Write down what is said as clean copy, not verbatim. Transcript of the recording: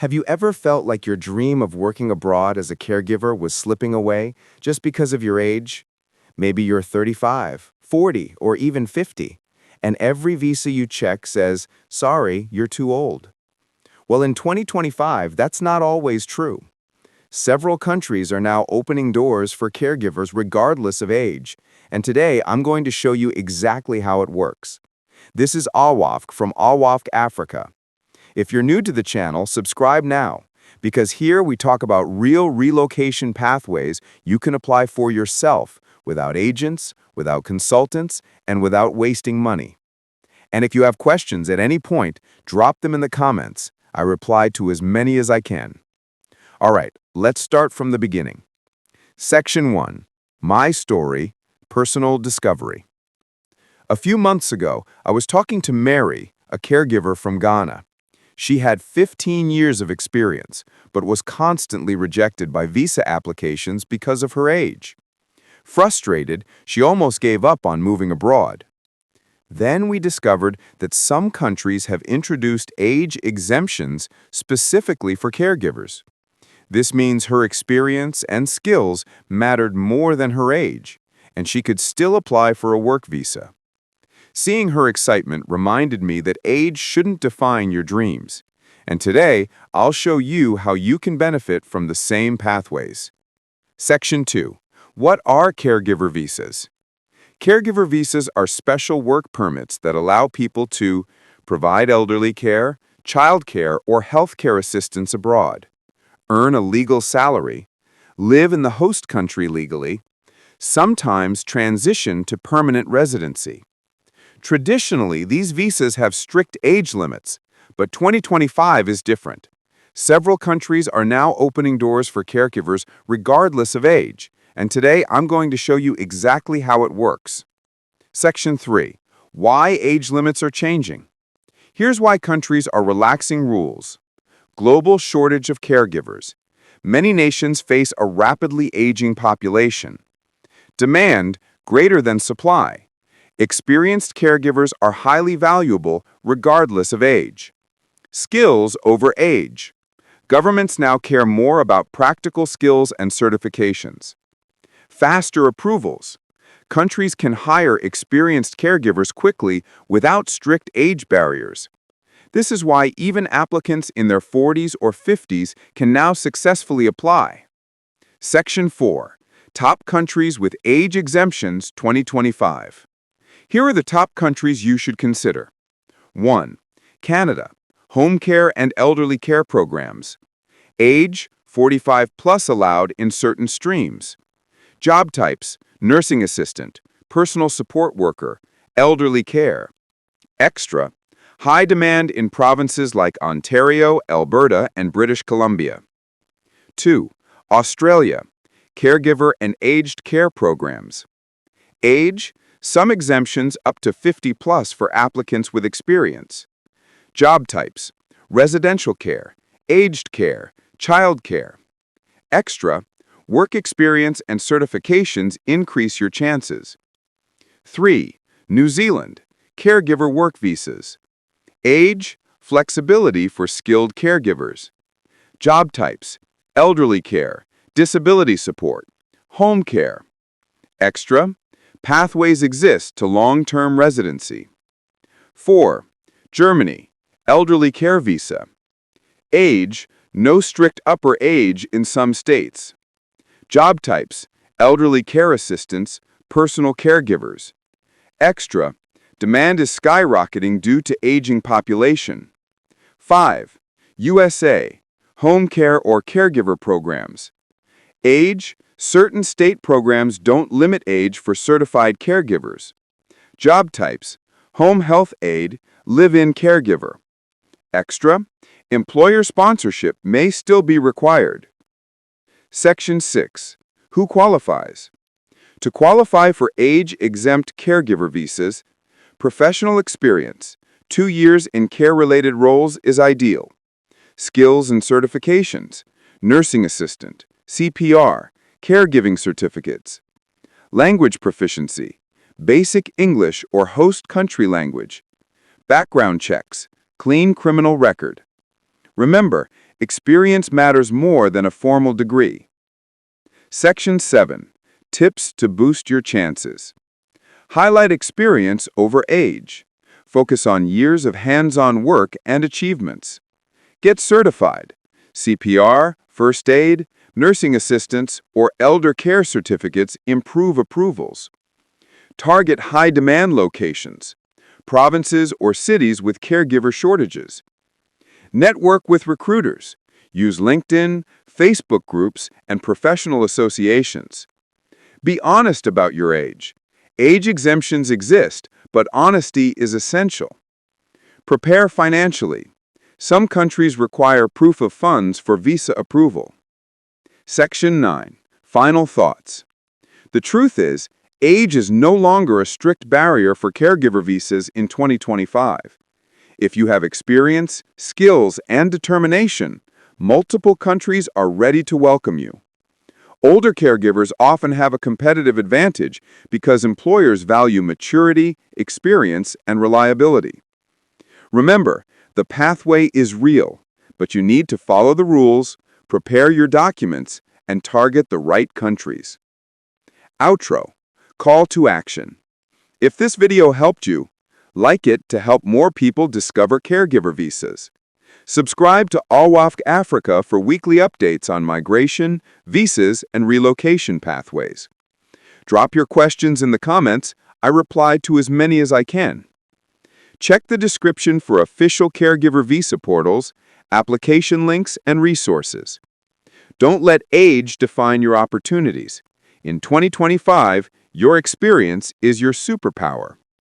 Have you ever felt like your dream of working abroad as a caregiver was slipping away just because of your age? Maybe you're 35, 40, or even 50, and every visa you check says, sorry, you're too old. Well, in 2025, that's not always true. Several countries are now opening doors for caregivers regardless of age, and today I'm going to show you exactly how it works. This is Owafk from Owafk, Africa. If you're new to the channel, subscribe now, because here we talk about real relocation pathways you can apply for yourself without agents, without consultants, and without wasting money. And if you have questions at any point, drop them in the comments. I reply to as many as I can. All right, let's start from the beginning. Section 1. My Story, Personal Discovery. A few months ago, I was talking to Mary, a caregiver from Ghana. She had 15 years of experience, but was constantly rejected by visa applications because of her age. Frustrated, she almost gave up on moving abroad. Then we discovered that some countries have introduced age exemptions specifically for caregivers. This means her experience and skills mattered more than her age, and she could still apply for a work visa. Seeing her excitement reminded me that age shouldn't define your dreams. And today, I'll show you how you can benefit from the same pathways. Section 2. What are caregiver visas? Caregiver visas are special work permits that allow people to provide elderly care, child care, or health care assistance abroad, earn a legal salary, live in the host country legally, sometimes transition to permanent residency. Traditionally, these visas have strict age limits, but 2025 is different. Several countries are now opening doors for caregivers regardless of age, and today I'm going to show you exactly how it works. Section 3. Why age limits are changing. Here's why countries are relaxing rules. Global shortage of caregivers. Many nations face a rapidly aging population. Demand greater than supply. Experienced caregivers are highly valuable regardless of age. Skills over age. Governments now care more about practical skills and certifications. Faster approvals. Countries can hire experienced caregivers quickly without strict age barriers. This is why even applicants in their 40s or 50s can now successfully apply. Section 4. Top countries with age exemptions 2025. Here are the top countries you should consider. 1. Canada, home care and elderly care programs. Age, 45 plus allowed in certain streams. Job types, nursing assistant, personal support worker, elderly care. Extra, high demand in provinces like Ontario, Alberta, and British Columbia. 2. Australia, caregiver and aged care programs. Age, some exemptions up to 50 plus for applicants with experience. Job types, residential care, aged care, child care. Extra, work experience and certifications increase your chances. 3. New Zealand, caregiver work visas. Age, flexibility for skilled caregivers. Job types, elderly care, disability support, home care. Extra, pathways exist to long-term residency. 4. Germany, elderly care visa. Age, no strict upper age in some states. Job types, elderly care assistants, personal caregivers. Extra, demand is skyrocketing due to aging population. 5. USA, home care or caregiver programs. Age, certain state programs don't limit age for certified caregivers. Job types, home health aide, live-in caregiver. Extra, employer sponsorship may still be required. Section 6. Who qualifies? To qualify for age-exempt caregiver visas, professional experience, 2 years in care-related roles is ideal. Skills and certifications, nursing assistant, CPR, caregiving certificates. Language proficiency, basic English or host country language. Background checks, clean criminal record. Remember, Experience matters more than a formal degree. Section 7. Tips to boost your chances. Highlight experience over age. Focus on years of hands-on work and achievements. Get certified. CPR, first aid, nursing assistance, or elder care certificates improve approvals. Target high-demand locations, provinces or cities with caregiver shortages. Network with recruiters. Use LinkedIn, Facebook groups, and professional associations. Be honest about your age. Age exemptions exist, but honesty is essential. Prepare financially. Some countries require proof of funds for visa approval. Section 9. Final thoughts. The truth is, age is no longer a strict barrier for caregiver visas in 2025. If you have experience, skills, and determination, multiple countries are ready to welcome you. Older caregivers often have a competitive advantage because employers value maturity, experience, and reliability. Remember, the pathway is real, but you need to follow the rules, prepare your documents, and target the right countries. Outro. Call to action. If this video helped you, like it to help more people discover caregiver visas. Subscribe to Owafk Africa for weekly updates on migration, visas, and relocation pathways. Drop your questions in the comments. I reply to as many as I can. Check the description for official caregiver visa portals, application links, and resources. Don't let age define your opportunities. In 2025, your experience is your superpower.